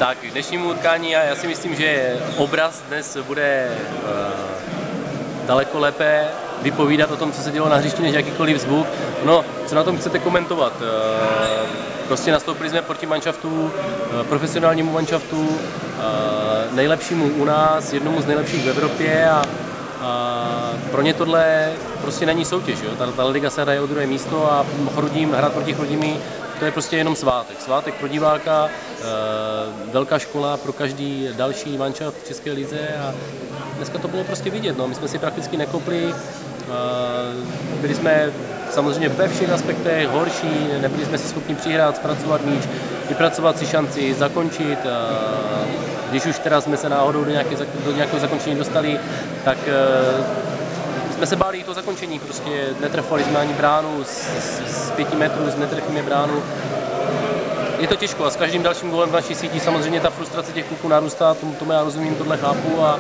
Tak, k dnešnímu utkání já si myslím, že obraz dnes bude daleko lépe vypovídat o tom, co se dělo na hřišti, než jakýkoliv zvuk. No, co na tom chcete komentovat? Prostě nastoupili jsme proti manšaftu, profesionálnímu manšaftu, nejlepšímu u nás, jednomu z nejlepších v Evropě a pro ně tohle prostě není soutěž. Jo? Ta liga se hraje o druhé místo a hrát proti Chrudimi, to je prostě jenom svátek. Svátek pro diváka, velká škola pro každý další manšaft v České lize a dneska to bylo prostě vidět. No. My jsme si prakticky nekopli, byli jsme samozřejmě ve všech aspektech horší, nebyli jsme si schopni přihrát, zpracovat míč, vypracovat si šanci, zakončit. Když už teda jsme se náhodou do nějakého zakončení dostali, tak jsme se báli i to zakončení, prostě netrefovali jsme ani bránu, z 5 metrů netrefíme bránu. Je to těžko a s každým dalším gólem v naší síti samozřejmě ta frustrace těch kluků narůstá, tomu já rozumím, tohle chápu a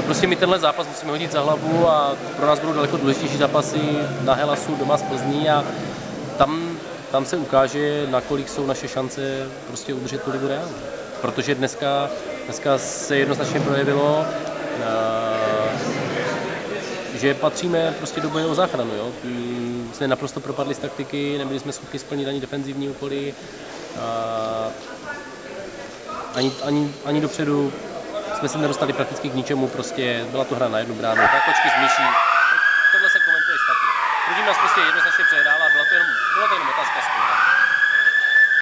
prostě my tenhle zápas musíme hodit za hlavu a pro nás budou daleko důležitější zápasy na Helasu, doma z Plzní a tam se ukáže, nakolik jsou naše šance prostě udržet tu ligu reálně. Protože dneska se jednoznačně projevilo, že patříme prostě do boje o záchranu. Jo? Jsme naprosto propadli z taktiky, nebyli jsme schopni splnit ani defenzivní úkoly, ani dopředu jsme se nedostali prakticky k ničemu, prostě byla to hra na jednu bránu, tak kočky z myší. Tohle se komentuje špatně. Chrudimi nás prostě jednoznačně přehrála, byla to jenom otázka skóre.